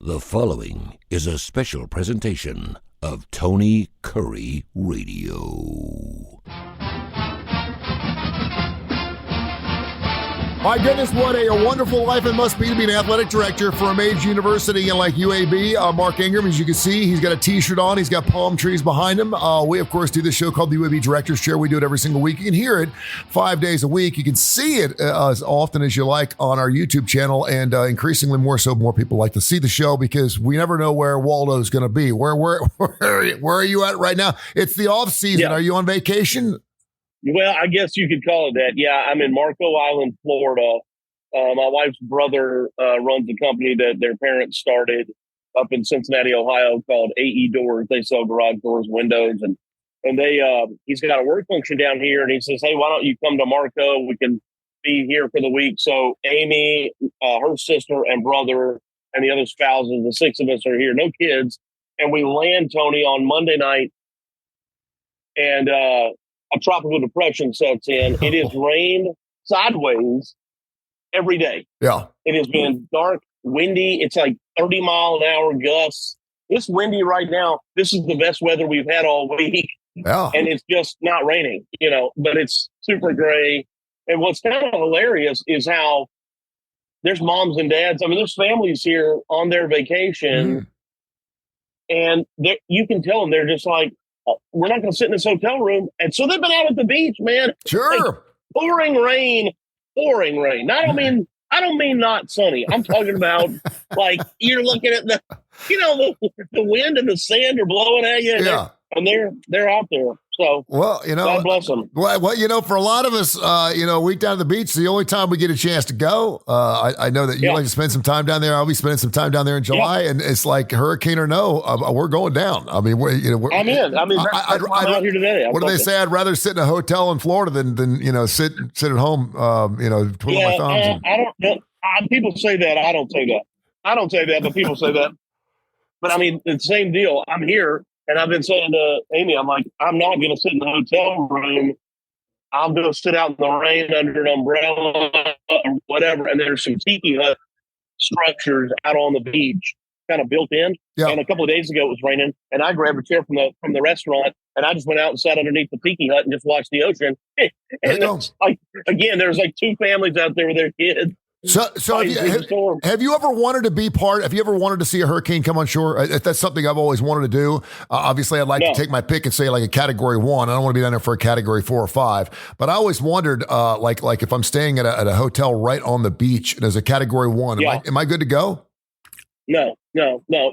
The following is a special presentation of Tony Kurre Radio. My goodness, what a wonderful life it must be to be an athletic director for a major university in like UAB. Mark Ingram, as you can see, he's got a T-shirt on. He's got palm trees behind him. We, of course, do this show called the UAB Director's Chair. We do it every single week. You can hear it 5 days a week. You can see it as often as you like on our YouTube channel, and increasingly more so, more people like to see the show because we never know where Waldo's going to be. Where are you at right now? It's the off season. Yeah. Are you on vacation? Well, I guess you could call it that. Yeah, I'm in Marco Island, Florida. My wife's brother runs a company that their parents started up in Cincinnati, Ohio, called AE Doors. They sell garage doors, windows, and they he's got a work function down here, and he says, "Hey, why don't you come to Marco? We can be here for the week." So Amy, her sister, and brother, and the other spouses, the six of us are here, no kids, and we land, Tony, on Monday night, and a tropical depression sets in. It has rained sideways every day. Yeah. It has been dark, windy. It's like 30-mile-an-hour gusts. It's windy right now. This is the best weather we've had all week. Yeah. And it's just not raining, but it's super gray. And what's kind of hilarious is how there's moms and dads. I mean, there's families here on their vacation. And you can tell them they're just like, we're not going to sit in this hotel room. And so they've been out at the beach, man. Sure. Like, pouring rain. I don't mean not sunny. I'm talking about like you're looking at the wind and the sand are blowing at you. Yeah. And they're out there. So, well, God bless them. Well, for a lot of us, a week down at the beach, the only time we get a chance to go. I know that you like to spend some time down there. I'll be spending some time down there in July, and it's like hurricane or no, we're going down. I mean, I'm in. I mean, I'm out here today. What do they say? I'd rather sit in a hotel in Florida than sit at home, twiddling my thumbs. I don't know. People say that. I don't say that, but people say that. But I mean, the same deal. I'm here. And I've been saying to Amy, I'm like, I'm not going to sit in the hotel room. I'm going to sit out in the rain under an umbrella or whatever. And there's some tiki hut structures out on the beach, kind of built in. Yeah. And a couple of days ago, it was raining, and I grabbed a chair from the restaurant, and I just went out and sat underneath the tiki hut and just watched the ocean. And it's like, again, there's like two families out there with their kids. So have you ever wanted to be part? Have you ever wanted to see a hurricane come on shore? That's something I've always wanted to do. Obviously, I'd like to take my pick and say like a Category 1. I don't want to be down there for a Category 4 or 5. But I always wondered, like if I'm staying at a hotel right on the beach and there's a Category 1, am I good to go? No.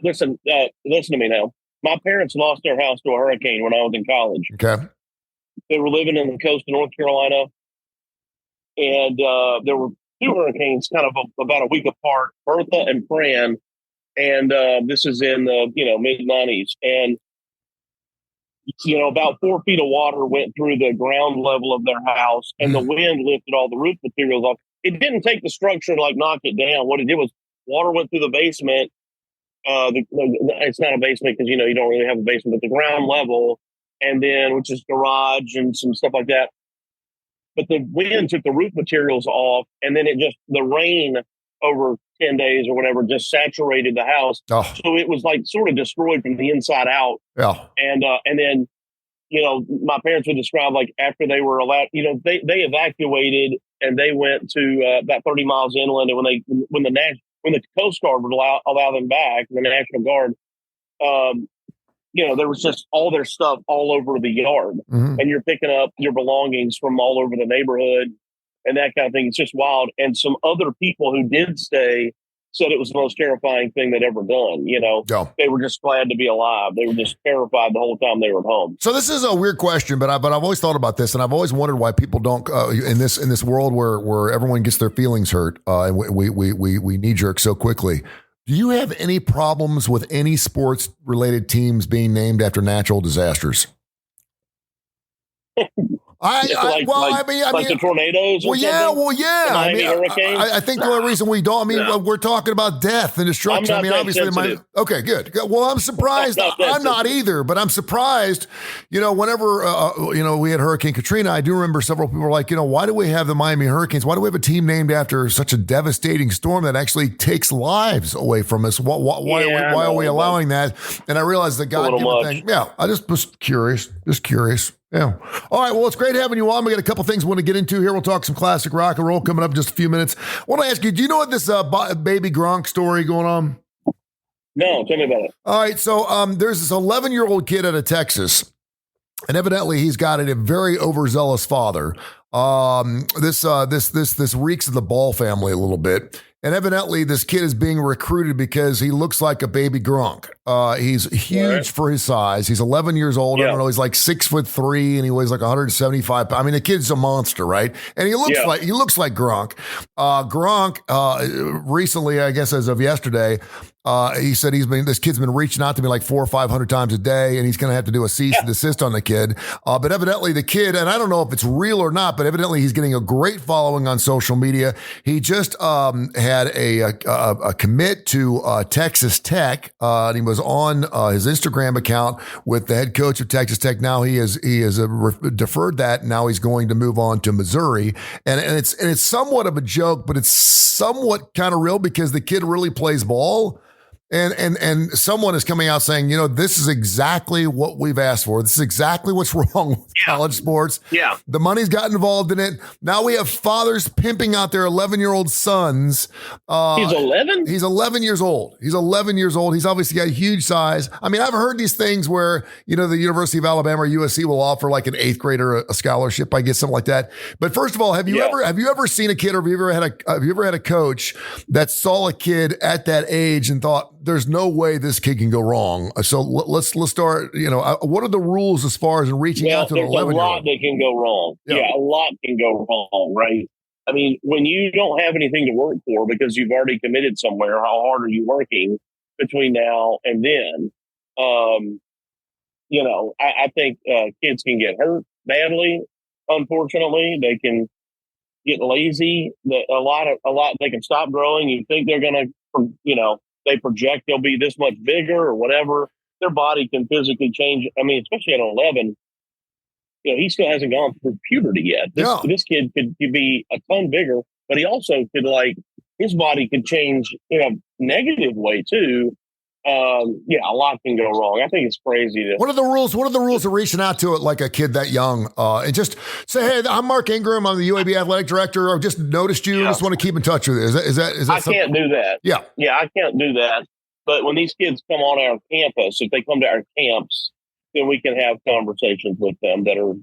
Listen to me now. My parents lost their house to a hurricane when I was in college. Okay. They were living in the coast of North Carolina, and there were two hurricanes kind of about a week apart, Bertha and Fran. And this is in the mid-90s. And, about 4 feet of water went through the ground level of their house, and the wind lifted all the roof materials off. It didn't take the structure to knock it down. What it did was water went through the basement. It's not a basement because, you don't really have a basement, but the ground level, and then, which is garage and some stuff like that. But the wind took the roof materials off, and then the rain over 10 days or whatever just saturated the house. Oh. So it was like sort of destroyed from the inside out. Yeah. And then, my parents would describe like after they were allowed, they evacuated and they went to about 30 miles inland. And when the Coast Guard would allow them back, the National Guard, there was just all their stuff all over the yard, and you're picking up your belongings from all over the neighborhood and that kind of thing. It's just wild. And some other people who did stay said it was the most terrifying thing they'd ever done. They were just glad to be alive. They were just terrified the whole time they were at home. So this is a weird question, but I've always thought about this, and I've always wondered why people don't in this world where everyone gets their feelings hurt, and we knee jerk so quickly. Do you have any problems with any sports-related teams being named after natural disasters? Like the tornadoes. I think the only reason we don't. We're talking about death and destruction. Obviously, okay, good. Well, I'm surprised. I'm not either, but I'm surprised. Whenever we had Hurricane Katrina, I do remember several people were like, why do we have the Miami Hurricanes? Why do we have a team named after such a devastating storm that actually takes lives away from us? Why are we allowing that? And I realized the God-given thing. Yeah, I just was curious. Yeah. All right. Well, it's great having you on. We got a couple things we want to get into here. We'll talk some classic rock and roll coming up in just a few minutes. I want to ask you, do you know what this Baby Gronk story going on? No, tell me about it. All right. So there's this 11-year-old kid out of Texas, and evidently he's got a very overzealous father. This reeks of the Ball family a little bit. And evidently, this kid is being recruited because he looks like a Baby Gronk. He's huge for his size. He's 11 years old. Yeah. I don't know. He's like 6'3", and he weighs like 175 pounds. The kid's a monster, right? And he looks like Gronk. Gronk recently, I guess as of yesterday, he said this kid's been reaching out to me like 400 or 500 times a day, and he's going to have to do a cease and desist on the kid. But evidently the kid, and I don't know if it's real or not, but evidently he's getting a great following on social media. He just had a commit to Texas Tech, and he was on his Instagram account with the head coach of Texas Tech. Now he has deferred that. Now he's going to move on to Missouri, and it's somewhat of a joke, but it's somewhat kind of real because the kid really plays ball. And someone is coming out saying, this is exactly what we've asked for. This is exactly what's wrong with college sports. Yeah. The money's got involved in it. Now we have fathers pimping out their 11-year-old sons. He's 11? He's 11 years old. He's obviously got a huge size. I've heard these things where, the University of Alabama or USC will offer like an 8th grader a scholarship, I guess, something like that. But first of all, have you ever seen a kid, or have you ever had a coach that saw a kid at that age and thought, there's no way this kid can go wrong? So let's start, what are the rules as far as reaching out to an 11-year-old? There's a lot that can go wrong. Yeah, a lot can go wrong, right? When you don't have anything to work for because you've already committed somewhere, how hard are you working between now and then? I think kids can get hurt badly. Unfortunately, they can get lazy. A lot, they can stop growing. You think they're going to, they project they'll be this much bigger or whatever. Their body can physically change. Especially at 11, he still hasn't gone through puberty yet. This kid could be a ton bigger, but he also could his body could change in a negative way too. A lot can go wrong. I think it's crazy. What are the rules? What are the rules of reaching out to it like a kid that young and just say, "Hey, I'm Mark Ingram. I'm the UAB athletic director. I've just noticed you. Just want to keep in touch with you." Is that? I can't do that. Yeah, I can't do that. But when these kids come on our campus, if they come to our camps, then we can have conversations with them that are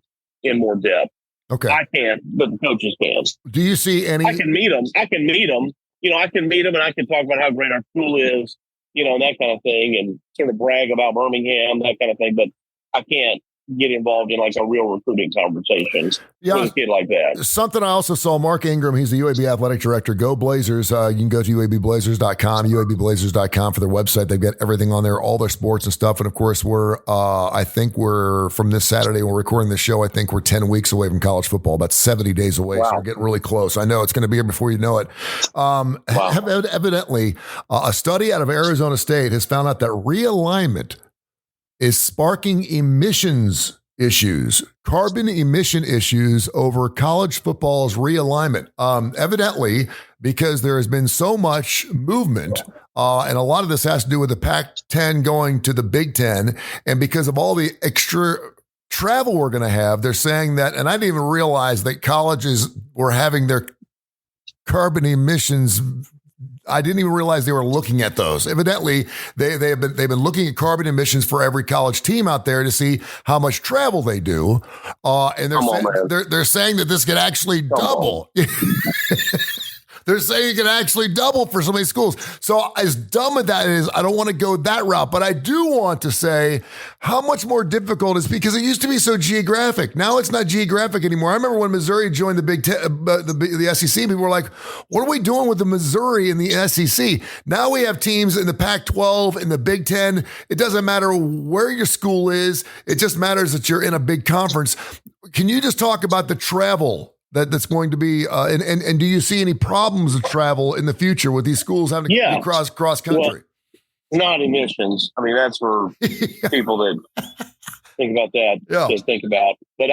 in more depth. Okay, I can't, but the coaches can. Do you see any? I can meet them. I can meet them, and I can talk about how great our school is. And that kind of thing, and sort of brag about Birmingham, that kind of thing. But I can't get involved in a real recruiting conversations with a kid like that. Something I also saw, Mark Ingram, he's the UAB athletic director. Go Blazers. You can go to UABblazers.com, UABblazers.com for their website. They've got everything on there, all their sports and stuff. And of course, I think we're from this Saturday, when we're recording this show, I think we're 10 weeks away from college football, about 70 days away. Wow. So we're getting really close. I know it's going to be here before you know it. Evidently, a study out of Arizona State has found out that realignment is sparking carbon emission issues over college football's realignment. Evidently, because there has been so much movement, and a lot of this has to do with the Pac-10 going to the Big Ten, and because of all the extra travel we're going to have, they're saying that, and I didn't even realize that colleges were having their carbon emissions. I didn't even realize they were looking at those. Evidently, they've been looking at carbon emissions for every college team out there to see how much travel they do, and they're saying that this could actually double. They're saying it can actually double for some of these schools. So as dumb as that is, I don't want to go that route, but I do want to say how much more difficult it's because it used to be so geographic. Now it's not geographic anymore. I remember when Missouri joined the the SEC, people were like, what are we doing with the Missouri and the SEC? Now we have teams in the Pac-12, in the Big Ten. It doesn't matter where your school is. It just matters that you're in a big conference. Can you just talk about the travel that's going to be, and do you see any problems of travel in the future with these schools having to go cross country? Well, not emissions. I mean, that's for people that think about that. To think about, but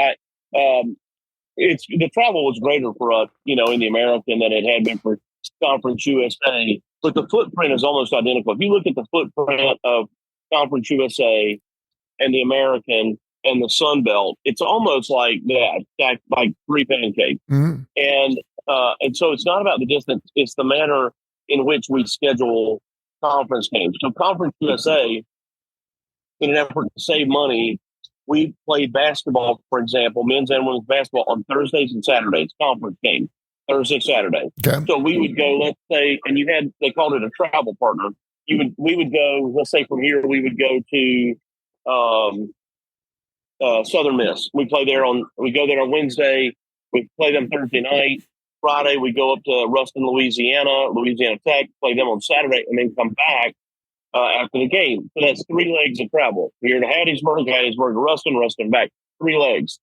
the travel was greater for us, in the American than it had been for Conference USA. But the footprint is almost identical. If you look at the footprint of Conference USA and the American and the Sun Belt, it's almost like that, stacked like three pancakes. Mm-hmm. And so it's not about the distance; it's the manner in which we schedule conference games. So Conference USA, in an effort to save money, we played basketball, for example, men's and women's basketball on Thursdays and Saturdays, conference game, Thursday, Saturday. Okay. So we would go, let's say, and they called it a travel partner. We would go, let's say from here, we would go to Southern Miss. We go there on Wednesday. We play them Thursday night. Friday, we go up to Ruston, Louisiana Tech, play them on Saturday, and then come back after the game. So that's 3 legs of travel. Here to Hattiesburg to Ruston back. 3 legs.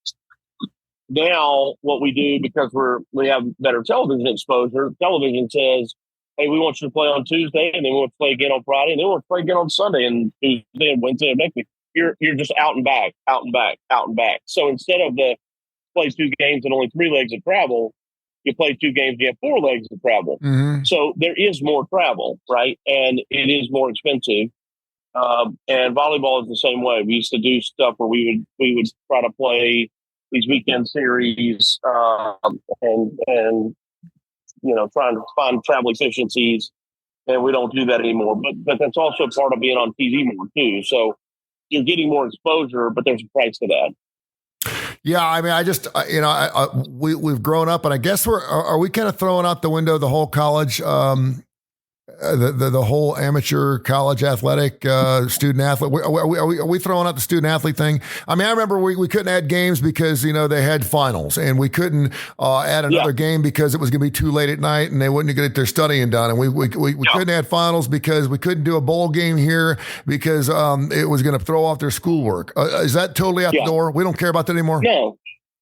Now, what we do, because we have better television exposure, television says, hey, we want you to play on Tuesday, and then we want to play again on Friday, and then we'll play again on Sunday, and Tuesday and Wednesday and next week. You're just out and back. So instead of the play 2 games and only 3 legs of travel, you play 2 games, you have 4 legs of travel. Mm-hmm. So there is more travel, right? And it is more expensive. And volleyball is the same way. We used to do stuff where we would try to play these weekend series and trying to find travel efficiencies. And we don't do that anymore. But that's also part of being on TV more too. So you're getting more exposure, but there's a price to that. Yeah, I mean, we've grown up, and I guess are we kind of throwing out the window the whole college, the whole amateur college athletic student athlete? Are we throwing out the student athlete thing? I mean, I remember we couldn't add games because they had finals, and we couldn't add another game because it was going to be too late at night, and they wouldn't get their studying done. And we couldn't add finals because we couldn't do a bowl game here because it was going to throw off their schoolwork. Is that totally out the door? We don't care about that anymore. No.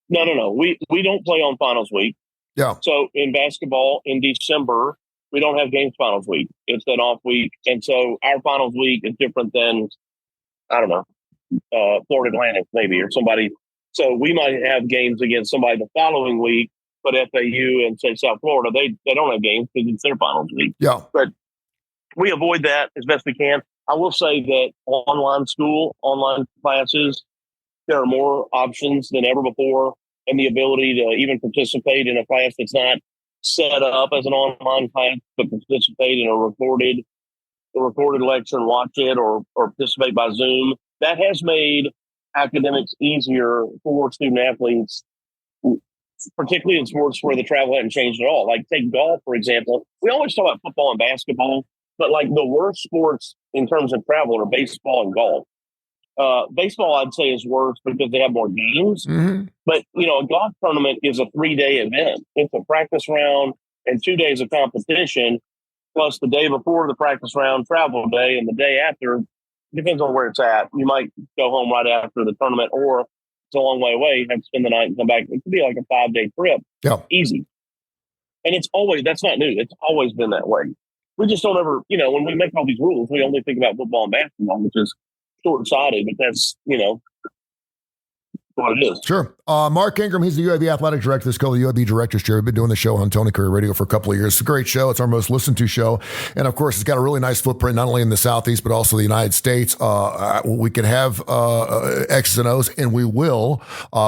We don't play on finals week. Yeah. So in basketball in December, we don't have games finals week. It's an off week. And so our finals week is different than, I don't know, Florida Atlantic maybe or somebody. So we might have games against somebody the following week, but FAU and say South Florida, they don't have games because it's their finals week. Yeah. But we avoid that as best we can. I will say that online classes, there are more options than ever before, and the ability to even participate in a class that's not set up as an online class, but participate in a recorded lecture and watch it or participate by Zoom. That has made academics easier for student athletes, particularly in sports where the travel hasn't changed at all. Like take golf, for example. We always talk about football and basketball, but like the worst sports in terms of travel are baseball and golf. Baseball, I'd say, is worse because they have more games. Mm-hmm. But, a golf tournament is a 3-day event. It's a practice round and 2 days of competition, plus the day before the practice round, travel day, and the day after. Depends on where it's at. You might go home right after the tournament, or it's a long way away. You have to spend the night and come back. It could be like a 5-day trip. Yeah. Easy. And that's not new. It's always been that way. We just don't ever, when we make all these rules, we only think about football and basketball, which is short-sighted, but that's, what it is. Sure. Mark Ingram, he's the UAB athletic director. This is called the UAB Director's Chair. We've been doing the show on Tony Kurre Radio for a couple of years. It's a great show. It's our most listened to show. And of course, it's got a really nice footprint, not only in the Southeast, but also the United States. We can have X's and O's, and we will.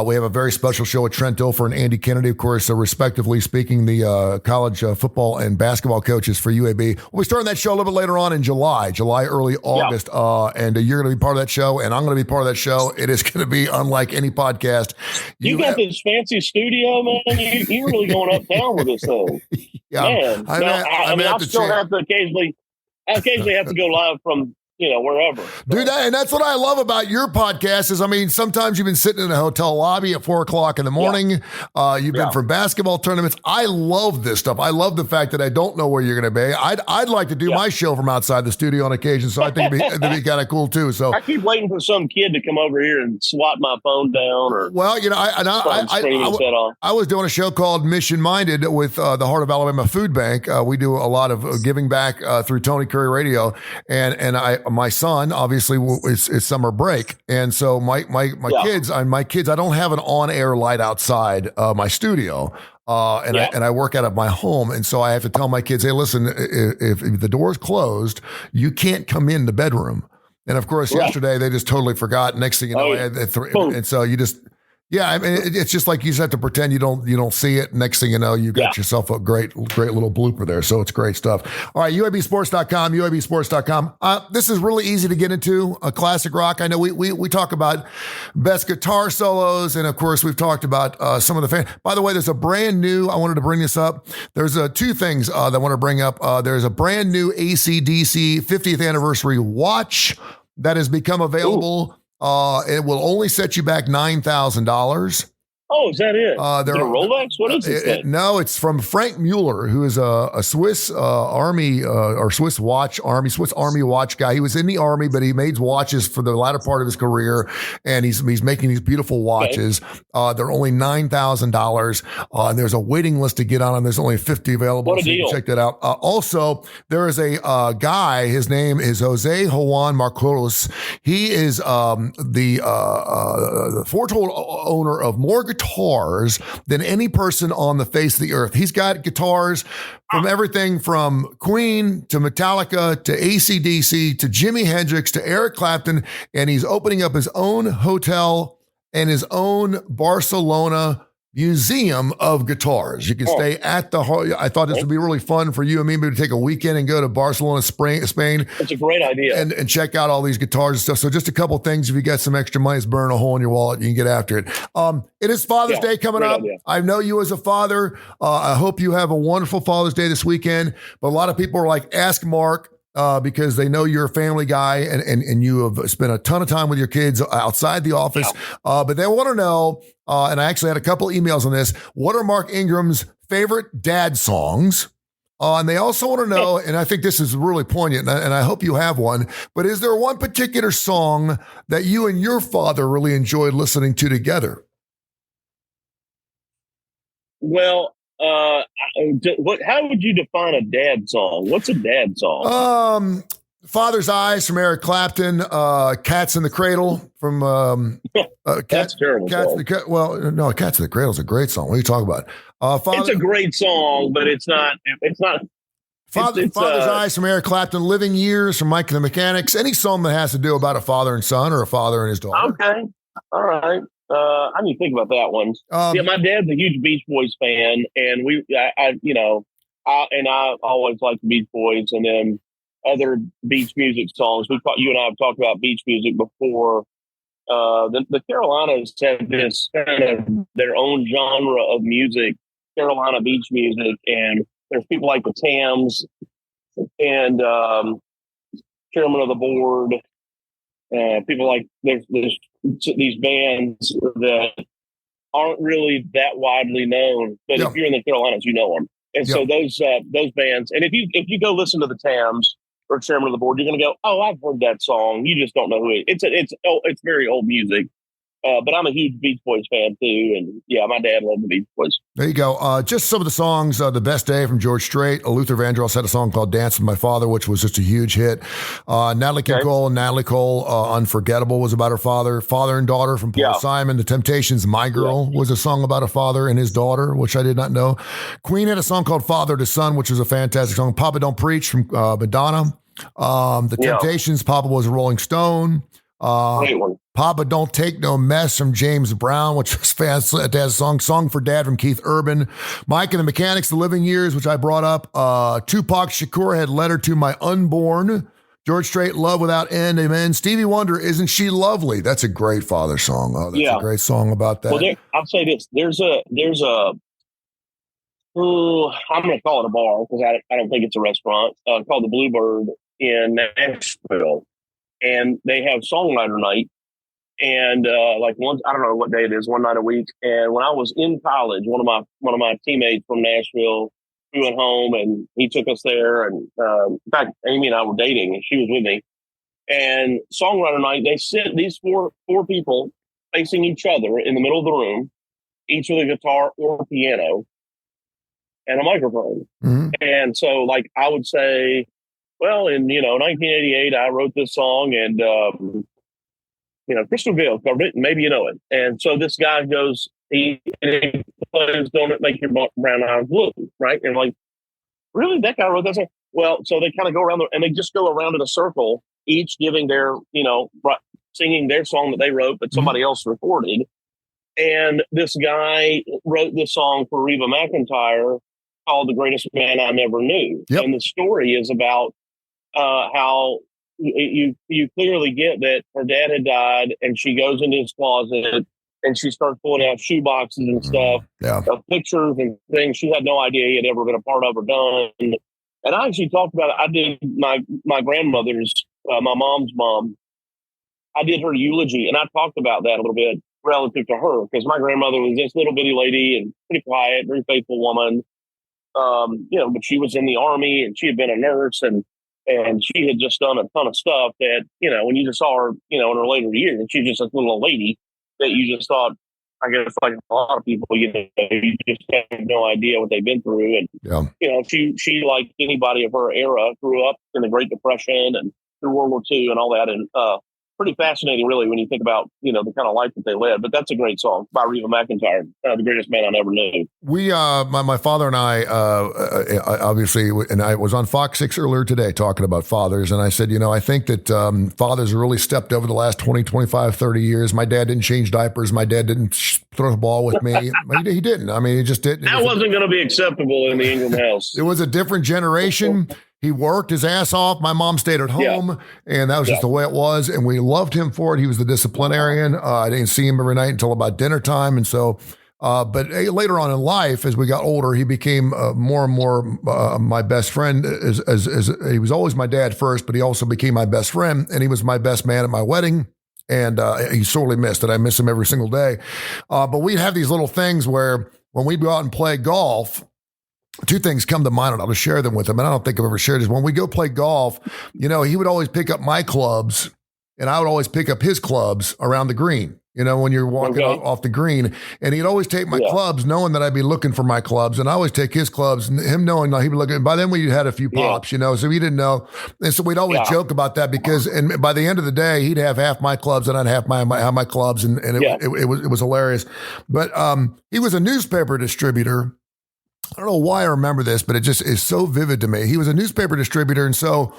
We have a very special show with Trent Dilfer and Andy Kennedy, of course, respectively speaking, the college football and basketball coaches for UAB. We'll be starting that show a little bit later on in July, early August. Yeah. And you're going to be part of that show, and I'm going to be part of that show. It is going to be unlike any podcast. You got this fancy studio, man. You're really going uptown with this thing. Yeah, Man, I mean, I still have to occasionally have to go live from wherever. So. Dude, and that's what I love about your podcast is, I mean, sometimes you've been sitting in a hotel lobby at 4:00 in the morning. You've been for basketball tournaments. I love this stuff. I love the fact that I don't know where you're going to be. I'd like to do my show from outside the studio on occasion, so I think it'd be kind of cool too. So I keep waiting for some kid to come over here and swat my phone down, or I was doing a show called Mission Minded with the Heart of Alabama Food Bank. We do a lot of giving back through Tony Curry Radio, and my son obviously is summer break, and so my kids, I don't have an on-air light outside my studio. I work out of my home, and so I have to tell my kids, hey, listen, if the door's closed, you can't come in the bedroom. And of course, yesterday they just totally forgot. Next thing you know, and so you just. Yeah, I mean, it's just like you just have to pretend you don't see it. Next thing you know, you got yourself a great little blooper there. So it's great stuff. All right, UABsports.com, UABsports.com. This is really easy to get into, classic rock. I know we talk about best guitar solos, and of course, we've talked about some of the fans. By the way, there's a brand new, I wanted to bring this up. There's two things that I want to bring up. There's a brand new AC/DC 50th anniversary watch that has become available. Ooh. It will only set you back $9,000. Oh, is that it? Is it a Rolex? What is it? No, it's from Frank Mueller, who is a Swiss Army or Swiss Army watch guy. He was in the Army, but he made watches for the latter part of his career, and he's making these beautiful watches. Okay. They're only $9,000, and there's a waiting list to get on them. There's only 50 available. What a deal. You can check that out. Also, there is a guy. His name is Jose Juan Marcolos. He is the foretold owner of more guitars than any person on the face of the earth. He's got guitars from everything from Queen to Metallica to AC/DC to Jimi Hendrix to Eric Clapton, and he's opening up his own hotel and his own Barcelona museum of guitars. You can stay at the. I thought this would be really fun for you and me maybe to take a weekend and go to Barcelona, Spain. It's a great idea. And check out all these guitars and stuff. So just a couple things. If you got some extra money, it's burning a hole in your wallet. You can get after it. It is Father's Day coming up. Idea. I know you as a father. I hope you have a wonderful Father's Day this weekend. But a lot of people are like, ask Mark. Because they know you're a family guy and you have spent a ton of time with your kids outside the office. Yeah. But they want to know, and I actually had a couple emails on this, what are Mark Ingram's favorite dad songs? And they also want to know, and I think this is really poignant, and I hope you have one, but is there one particular song that you and your father really enjoyed listening to together? Well, how would you define a dad song? What's a dad song? Father's Eyes from Eric Clapton, Cats in the Cradle from That's terrible. Cats in the Cradle is a great song. What are you talking about? It's a great song, but it's not. Father's Eyes from Eric Clapton, Living Years from Mike and the Mechanics. Any song that has to do about a father and son or a father and his daughter. Okay, all right. I need to think about that one. My dad's a huge Beach Boys fan, and I always liked the Beach Boys, and then other beach music songs. You and I have talked about beach music before. The Carolinas have this kind of their own genre of music, Carolina beach music, and there's people like the Tams and Chairman of the Board. People like there's these bands that aren't really that widely known, but if you're in the Carolinas, you know them. And so those bands, and if you go listen to the Tams or Chairman of the Board, you're going to go, oh, I've heard that song. You just don't know who it is. It's very old music. But I'm a huge Beach Boys fan too, and my dad loved the Beach Boys. There you go. Just some of the songs. The Best Day from George Strait. Luther Vandross had a song called Dance with My Father, which was just a huge hit. Natalie Cole, Unforgettable was about her father. Father and Daughter from Paul Simon. The Temptations' My Girl was a song about a father and his daughter, which I did not know. Queen had a song called Father to Son, which was a fantastic song. Papa Don't Preach from Madonna. The Temptations, Papa Was a Rolling Stone. Great one. Papa Don't Take No Mess from James Brown, which was fantastic. Dad's Song for Dad from Keith Urban. Mike and the Mechanics, The Living Years, which I brought up. Tupac Shakur had Letter to My Unborn. George Strait, Love Without End, Amen. Stevie Wonder, Isn't She Lovely? That's a great father song. Oh, that's a great song about that. Well, I'll say this: there's a I'm going to call it a bar because I don't think it's a restaurant, called the Bluebird in Nashville. And they have songwriter night. And like once, I don't know what day it is, one night a week. And when I was in college, one of my teammates from Nashville, we went home and he took us there. And in fact, Amy and I were dating, and she was with me. And songwriter night, they sit these four people facing each other in the middle of the room, each with a guitar or piano and a microphone. Mm-hmm. And so, like, I would say, well, in 1988, I wrote this song, and Crystal Gale covered it, and maybe you know it. And so this guy goes, he plays "Don't It Make Your Brown Eyes Blue," right? And I'm like, really, that guy wrote that song? Well, so they kind of go around and they just go around in a circle, each giving their, singing their song that they wrote, but somebody else recorded. And this guy wrote this song for Reba McEntire called "The Greatest Man I Never Knew." Yep. And the story is about how you clearly get that her dad had died, and she goes into his closet and she starts pulling out shoe boxes and stuff, pictures and things she had no idea he had ever been a part of or done. And I actually talked about it. I did my grandmother's, my mom's mom. I did her eulogy, and I talked about that a little bit relative to her, because my grandmother was this little bitty lady and pretty quiet, very faithful woman. But she was in the Army, and she had been a nurse, and she had just done a ton of stuff that, when you just saw her, in her later years, she's just a little lady that you just thought, I guess, like a lot of people, you just have no idea what they've been through. And, she, like anybody of her era, grew up in the Great Depression and through World War II and all that. And pretty fascinating, really, when you think about, the kind of life that they led. But that's a great song by Reba McEntire, "The Greatest Man I Never Knew." We, my father and I, obviously, and I was on Fox 6 earlier today talking about fathers. And I said, I think that fathers have really stepped over the last 20, 25, 30 years. My dad didn't change diapers. My dad didn't throw the ball with me. He didn't. I mean, he just didn't. That wasn't going to be acceptable in the Ingram house. It was a different generation. He worked his ass off. My mom stayed at home, and that was just the way it was. And we loved him for it. He was the disciplinarian. I didn't see him every night until about dinner time. And so, but later on in life, as we got older, he became more and more my best friend. As he was always my dad first, but he also became my best friend, and he was my best man at my wedding. And he sorely missed it. I miss him every single day. But we'd have these little things where when we'd go out and play golf, two things come to mind, and I'll just share them with him. And I don't think I've ever shared this. When we go play golf, he would always pick up my clubs, and I would always pick up his clubs around the green, when you're walking off the green. And he'd always take my clubs, knowing that I'd be looking for my clubs. And I always take his clubs, and him knowing he'd be looking. By then we had a few pops, so he didn't know. And so we'd always joke about that, because, and by the end of the day, he'd have half my clubs and I'd have my clubs. And it was hilarious. But he was a newspaper distributor. I don't know why I remember this, but it just is so vivid to me. He was a newspaper distributor. And so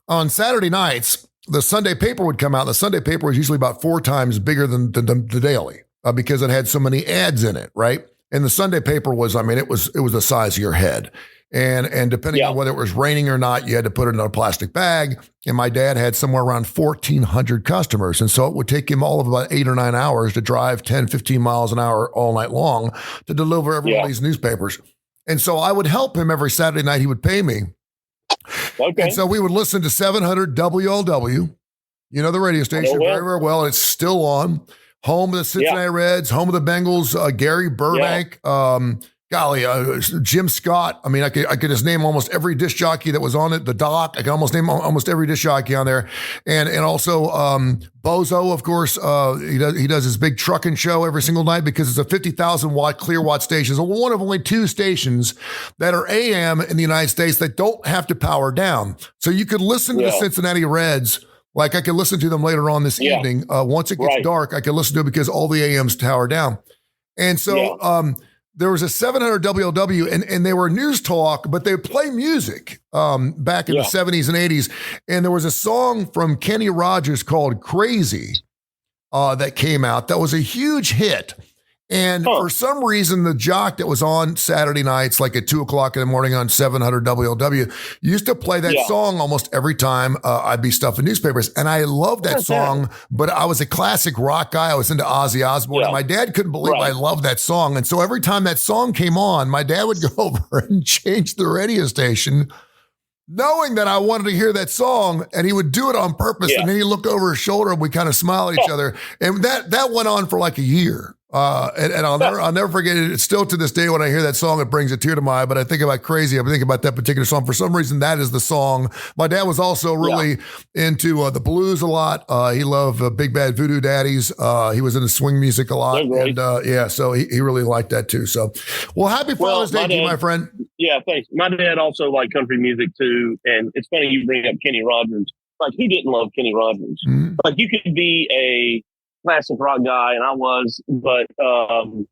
on Saturday nights, the Sunday paper would come out. The Sunday paper was usually about 4 times bigger than the daily because it had so many ads in it, right? And the Sunday paper was, it was the size of your head. And depending on whether it was raining or not, you had to put it in a plastic bag. And my dad had somewhere around 1,400 customers. And so it would take him all of about 8 or 9 hours to drive 10, 15 miles an hour all night long to deliver every one of these newspapers. And so I would help him every Saturday night. He would pay me. Okay. And so we would listen to 700 WLW, the radio station very, very well. It's still on. Home of the Cincinnati Reds, home of the Bengals, Gary Burbank, Jim Scott. I could just name almost every disc jockey that was on it. The Doc. I can almost name almost every disc jockey on there. And also Bozo, of course. He does his big trucking show every single night, because it's a 50,000 watt clear watt station. It's one of only 2 stations that are AM in the United States that don't have to power down. So you could listen to the Cincinnati Reds. Like I could listen to them later on this evening. Once it gets dark, I could listen to it because all the AMs tower down. And so there was a 700 WLW, and they were news talk, but they play music back in the 70s and 80s. And there was a song from Kenny Rogers called "Crazy" that came out. That was a huge hit. And for some reason, the jock that was on Saturday nights, like at 2:00 in the morning on 700 WLW, used to play that song almost every time I'd be stuffing newspapers. And I loved that song, but I was a classic rock guy. I was into Ozzy Osbourne. And my dad couldn't believe I loved that song. And so every time that song came on, my dad would go over and change the radio station, knowing that I wanted to hear that song, and he would do it on purpose. And then he'd look over his shoulder and we kind of smile at each other. And that went on for like a year. And I'll never forget it. It's still to this day when I hear that song, it brings a tear to my eye. But I think about Crazy. I think about that particular song. For some reason, that is the song. My dad was also really into the blues a lot. He loved Big Bad Voodoo Daddies. He was into swing music a lot. And so he really liked that too. So, well, happy Father's Day to you, my friend. Yeah, thanks. My dad also liked country music too. And it's funny you bring up Kenny Rogers. Like, he didn't love Kenny Rogers. Mm-hmm. Like, you could be a classic rock guy, and I was, but the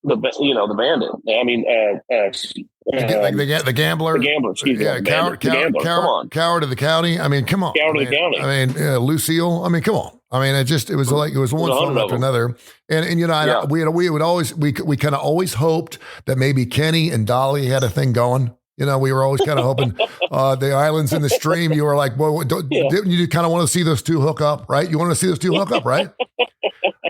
bandit. I mean, the gambler. The gambler. Excuse me. Yeah, Coward of the County. I mean, come on. Coward of the County. I mean, Lucille. I mean, come on. I mean, it was one song after another, and we kind of always hoped that maybe Kenny and Dolly had a thing going. We were always kind of hoping the islands in the stream. You were like, well, didn't you kind of want to see those two hook up, right? You want to see those two hook up, right?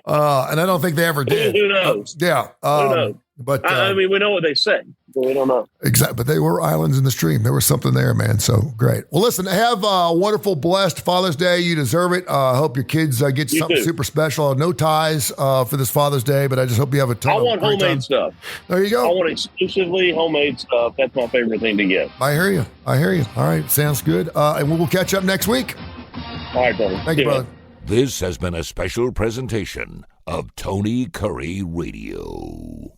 And I don't think they ever did. Who knows? Who knows? But I mean, we know what they say, but we don't know. Exactly. But they were islands in the stream. There was something there, man. So great. Well, listen, have a wonderful, blessed Father's Day. You deserve it. I hope your kids get something super special. No ties for this Father's Day, but I just hope you have a ton. I want homemade stuff. There you go. I want exclusively homemade stuff. That's my favorite thing to get. I hear you. All right. Sounds good. And we'll catch up next week. All right, brother. Thank you, brother. This has been a special presentation of Tony Curry Radio.